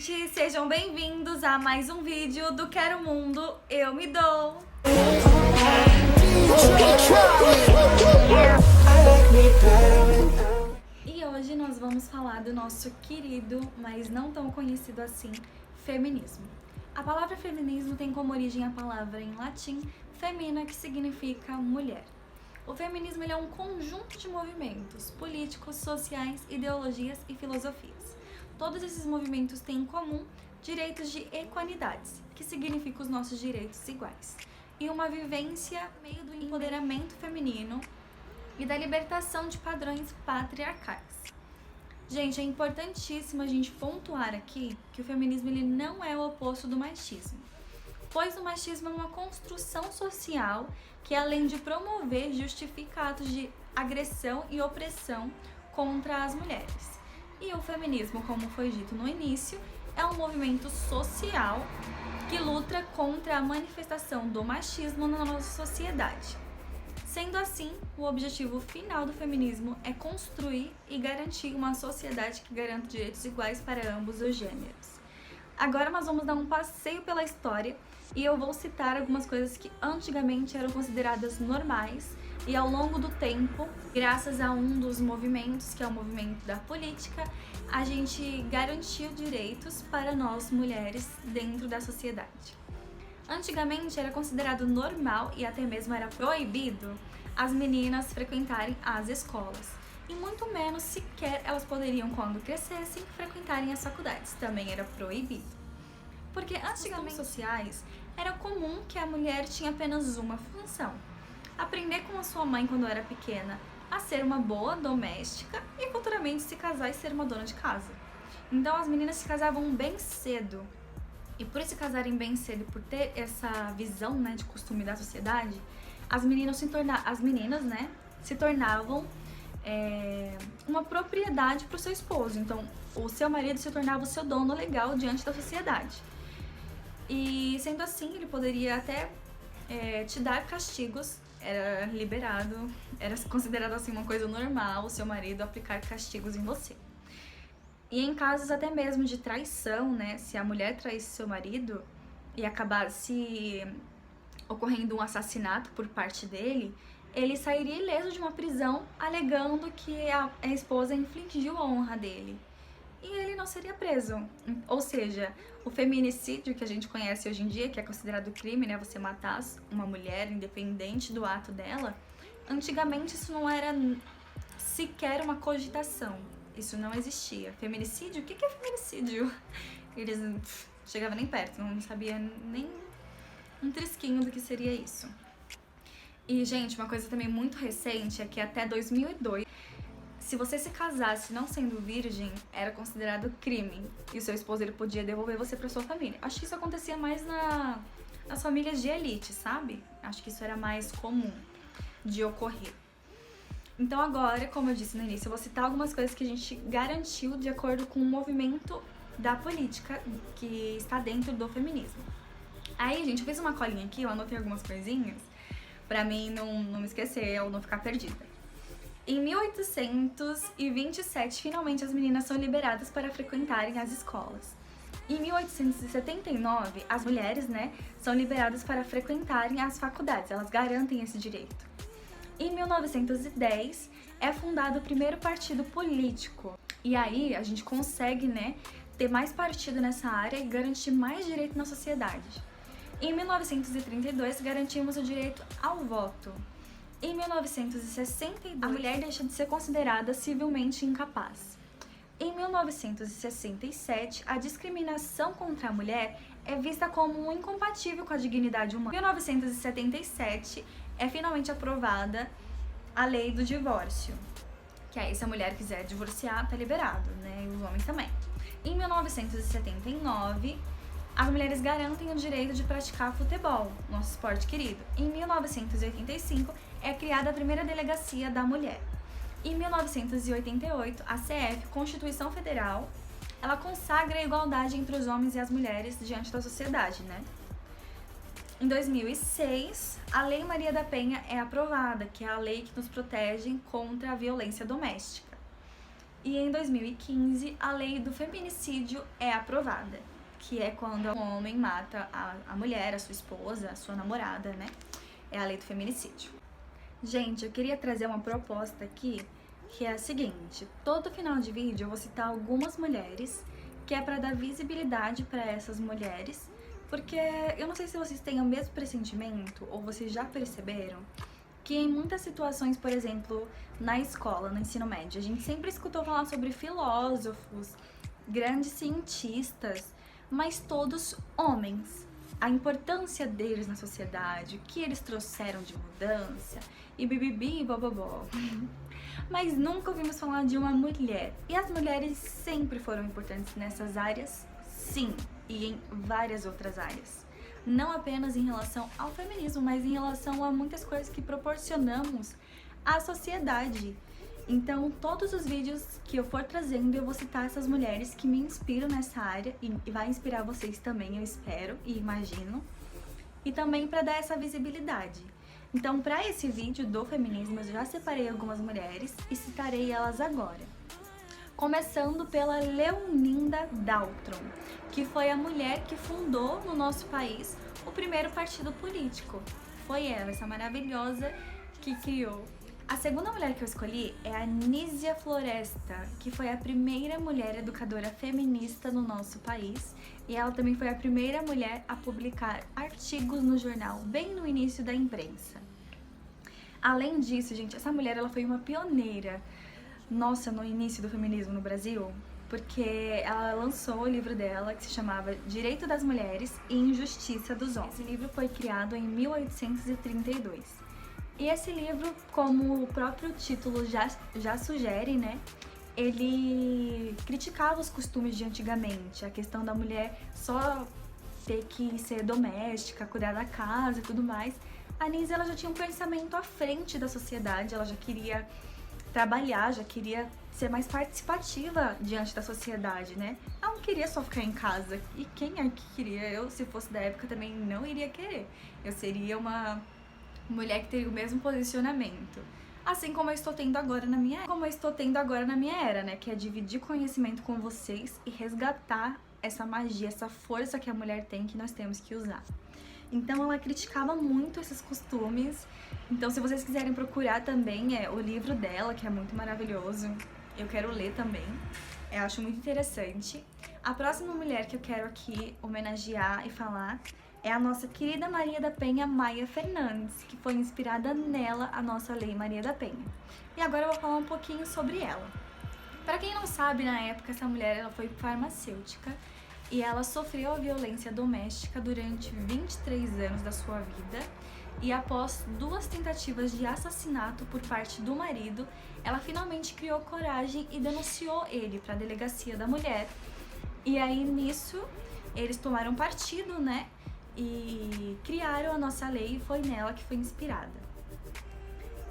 gente! Sejam bem-vindos a mais um vídeo do Quero Mundo, Eu Me Dou! E hoje nós vamos falar do nosso querido, mas não tão conhecido assim, feminismo. A palavra feminismo tem como origem a palavra em latim femina, que significa mulher. O feminismo ele é um conjunto de movimentos políticos, sociais, ideologias e filosofias. Todos esses movimentos têm em comum direitos de equanidades, que significa os nossos direitos iguais, e uma vivência meio do empoderamento feminino e da libertação de padrões patriarcais. Gente, é importantíssimo a gente pontuar aqui que o feminismo ele não é o oposto do machismo, pois o machismo é uma construção social que, além de promover, justifica atos de agressão e opressão contra as mulheres. E o feminismo, como foi dito no início, é um movimento social que luta contra a manifestação do machismo na nossa sociedade. Sendo assim, o objetivo final do feminismo é construir e garantir uma sociedade que garanta direitos iguais para ambos os gêneros. Agora nós vamos dar um passeio pela história e eu vou citar algumas coisas que antigamente eram consideradas normais e ao longo do tempo, graças a um dos movimentos, que é o movimento da política, a gente garantiu direitos para nós mulheres dentro da sociedade. Antigamente era considerado normal e até mesmo era proibido as meninas frequentarem as escolas. E muito menos sequer elas poderiam, quando crescessem, frequentarem as faculdades. Também era proibido. Porque antigamente sociais era comum que a mulher tinha apenas uma função: aprender com a sua mãe quando era pequena a ser uma boa doméstica e futuramente se casar e ser uma dona de casa. Então as meninas se casavam bem cedo. E por se casarem bem cedo e por ter essa visão, de costume da sociedade, as meninas se tornavam uma propriedade para o seu esposo. Então, o seu marido se tornava o seu dono legal diante da sociedade. E sendo assim, ele poderia até te dar castigos. Era liberado, era considerado assim uma coisa normal o seu marido aplicar castigos em você. E em casos até mesmo de traição, se a mulher traísse seu marido e acabasse ocorrendo um assassinato por parte dele, ele sairia ileso de uma prisão alegando que a esposa infligiu a honra dele. E ele não seria preso. Ou seja, o feminicídio que a gente conhece hoje em dia, que é considerado crime, você matar uma mulher independente do ato dela, antigamente isso não era sequer uma cogitação. Isso não existia. Feminicídio? O que é feminicídio? Eles não chegavam nem perto, não sabia nem um trisquinho do que seria isso. E, gente, uma coisa também muito recente é que até 2002, se você se casasse não sendo virgem, era considerado crime. E o seu esposo ele podia devolver você para sua família. Acho que isso acontecia mais nas famílias de elite, sabe? Acho que isso era mais comum de ocorrer. Então agora, como eu disse no início, eu vou citar algumas coisas que a gente garantiu de acordo com o movimento da política que está dentro do feminismo. Aí, gente, eu fiz uma colinha aqui, eu anotei algumas coisinhas pra mim não me esquecer ou não ficar perdida. Em 1827, finalmente as meninas são liberadas para frequentarem as escolas. Em 1879, as mulheres, são liberadas para frequentarem as faculdades, elas garantem esse direito. Em 1910, é fundado o primeiro partido político. E aí, a gente consegue, ter mais partido nessa área e garantir mais direito na sociedade. Em 1932, garantimos o direito ao voto. Em 1962, a mulher deixa de ser considerada civilmente incapaz. Em 1967, a discriminação contra a mulher é vista como incompatível com a dignidade humana. Em 1977, é finalmente aprovada a lei do divórcio, que aí se a mulher quiser divorciar, tá liberado, e os homens também. Em 1979, as mulheres garantem o direito de praticar futebol, nosso esporte querido. Em 1985, é criada a primeira delegacia da mulher. Em 1988, a CF, Constituição Federal, ela consagra a igualdade entre os homens e as mulheres diante da sociedade, Em 2006, a Lei Maria da Penha é aprovada, que é a lei que nos protege contra a violência doméstica. E em 2015, a lei do feminicídio é aprovada, que é quando um homem mata a mulher, a sua esposa, a sua namorada, né? É a lei do feminicídio. Gente, eu queria trazer uma proposta aqui, que é a seguinte: todo final de vídeo eu vou citar algumas mulheres, que é para dar visibilidade para essas mulheres, porque eu não sei se vocês têm o mesmo pressentimento ou vocês já perceberam que em muitas situações, por exemplo, na escola, no ensino médio, a gente sempre escutou falar sobre filósofos, grandes cientistas, mas todos homens. A importância deles na sociedade, o que eles trouxeram de mudança, e bibibi e bobobó. Mas nunca ouvimos falar de uma mulher. E as mulheres sempre foram importantes nessas áreas, sim, e em várias outras áreas. Não apenas em relação ao feminismo, mas em relação a muitas coisas que proporcionamos à sociedade. Então, todos os vídeos que eu for trazendo, eu vou citar essas mulheres que me inspiram nessa área e vai inspirar vocês também, eu espero e imagino. E também para dar essa visibilidade. Então, para esse vídeo do feminismo, eu já separei algumas mulheres e citarei elas agora. Começando pela Leolinda Daltron, que foi a mulher que fundou no nosso país o primeiro partido político. Foi ela, essa maravilhosa, que criou. A segunda mulher que eu escolhi é a Nízia Floresta, que foi a primeira mulher educadora feminista no nosso país. E ela também foi a primeira mulher a publicar artigos no jornal, bem no início da imprensa. Além disso, gente, essa mulher ela foi uma pioneira, nossa, no início do feminismo no Brasil, porque ela lançou o livro dela, que se chamava Direito das Mulheres e Injustiça dos Homens. Esse livro foi criado em 1832. E esse livro, como o próprio título já sugere, né? Ele criticava os costumes de antigamente, a questão da mulher só ter que ser doméstica, cuidar da casa e tudo mais. A Nízia, ela já tinha um pensamento à frente da sociedade, ela já queria trabalhar, já queria ser mais participativa diante da sociedade, né? Ela não queria só ficar em casa. E quem é que queria? Eu, se fosse da época, também não iria querer. Eu seria uma mulher que teria o mesmo posicionamento. Assim como eu estou tendo agora na minha era, né? Que é dividir conhecimento com vocês e resgatar essa magia, essa força que a mulher tem, que nós temos que usar. Então ela criticava muito esses costumes. Então, se vocês quiserem procurar também o livro dela, que é muito maravilhoso, eu quero ler também. Eu acho muito interessante. A próxima mulher que eu quero aqui homenagear e falar é a nossa querida Maria da Penha Maia Fernandes, que foi inspirada nela a nossa Lei Maria da Penha. E agora eu vou falar um pouquinho sobre ela. Para quem não sabe, na época essa mulher ela foi farmacêutica e ela sofreu a violência doméstica durante 23 anos da sua vida. E após 2 tentativas de assassinato por parte do marido, ela finalmente criou coragem e denunciou ele para a delegacia da mulher. E aí nisso eles tomaram partido, né? E criaram a nossa lei, e foi nela que foi inspirada.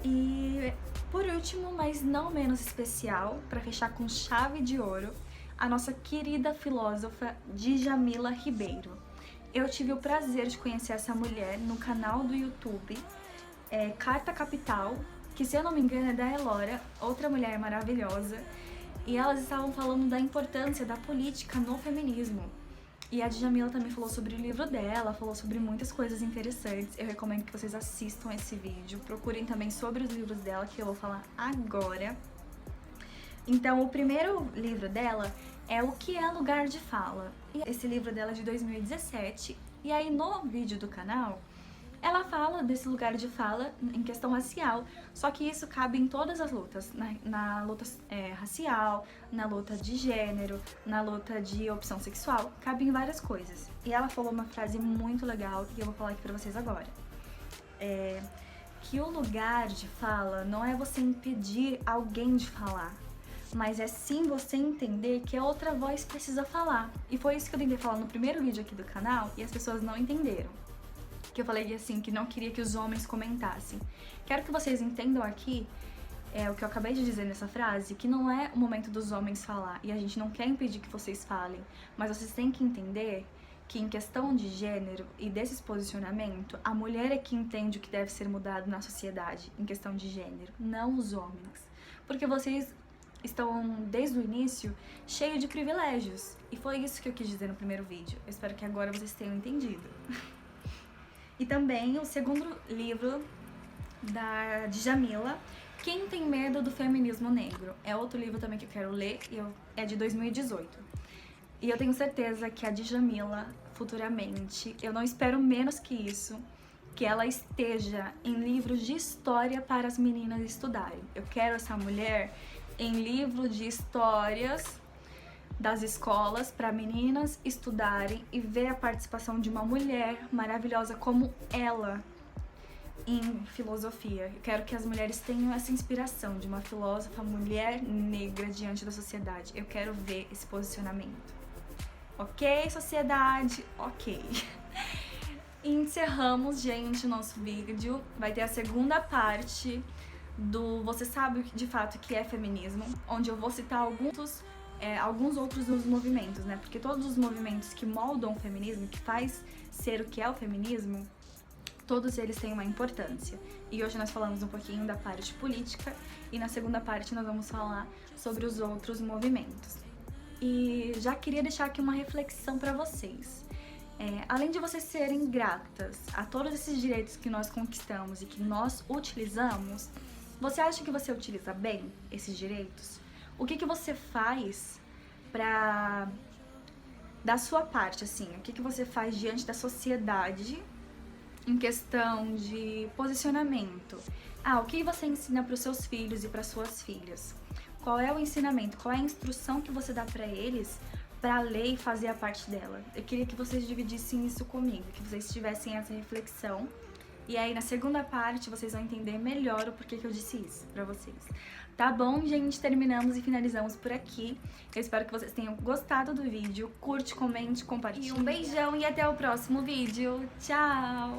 E por último, mas não menos especial, para fechar com chave de ouro, a nossa querida filósofa Djamila Ribeiro. Eu tive o prazer de conhecer essa mulher no canal do YouTube Carta Capital, que, se eu não me engano, é da Elora, outra mulher maravilhosa. E elas estavam falando da importância da política no feminismo. E a Djamila também falou sobre o livro dela, falou sobre muitas coisas interessantes. Eu recomendo que vocês assistam esse vídeo. Procurem também sobre os livros dela, que eu vou falar agora. Então, o primeiro livro dela é O que é Lugar de Fala. E esse livro dela é de 2017. E aí, no vídeo do canal, ela fala desse lugar de fala em questão racial, só que isso cabe em todas as lutas, na luta racial, na luta de gênero, na luta de opção sexual, cabe em várias coisas. E ela falou uma frase muito legal que eu vou falar aqui pra vocês agora. Que o lugar de fala não é você impedir alguém de falar, mas é sim você entender que a outra voz precisa falar. E foi isso que eu tentei falar no primeiro vídeo aqui do canal e as pessoas não entenderam. Que eu falei assim, que não queria que os homens comentassem. Quero que vocês entendam aqui o que eu acabei de dizer nessa frase, que não é o momento dos homens falar, e a gente não quer impedir que vocês falem, mas vocês têm que entender que em questão de gênero e desses posicionamentos, a mulher é que entende o que deve ser mudado na sociedade em questão de gênero, não os homens. Porque vocês estão, desde o início, cheios de privilégios. E foi isso que eu quis dizer no primeiro vídeo. Eu espero que agora vocês tenham entendido. E também o segundo livro da Djamila, Quem Tem Medo do Feminismo Negro. É outro livro também que eu quero ler, é de 2018. E eu tenho certeza que a Djamila, futuramente, eu não espero menos que isso, que ela esteja em livros de história para as meninas estudarem. Eu quero essa mulher em livro de histórias das escolas para meninas estudarem e ver a participação de uma mulher maravilhosa como ela em filosofia. Eu quero que as mulheres tenham essa inspiração de uma filósofa mulher negra diante da sociedade. Eu quero ver esse posicionamento. Ok, sociedade? Ok. E encerramos, gente, o nosso vídeo. Vai ter a segunda parte do Você Sabe de Fato o que é Feminismo, onde eu vou citar alguns outros dos movimentos, né? Porque todos os movimentos que moldam o feminismo, que faz ser o que é o feminismo, todos eles têm uma importância. E hoje nós falamos um pouquinho da parte política e na segunda parte nós vamos falar sobre os outros movimentos. E já queria deixar aqui uma reflexão para vocês. Além de vocês serem gratas a todos esses direitos que nós conquistamos e que nós utilizamos, você acha que você utiliza bem esses direitos? O que você faz pra... da sua parte, assim, o que você faz diante da sociedade em questão de posicionamento? O que você ensina para os seus filhos e para suas filhas? Qual é o ensinamento? Qual é a instrução que você dá para eles para ler e fazer a parte dela? Eu queria que vocês dividissem isso comigo, que vocês tivessem essa reflexão. E aí, na segunda parte, vocês vão entender melhor o porquê que eu disse isso pra vocês. Tá bom, gente? Terminamos e finalizamos por aqui. Eu espero que vocês tenham gostado do vídeo. Curte, comente, compartilhe. E um beijão e até o próximo vídeo. Tchau!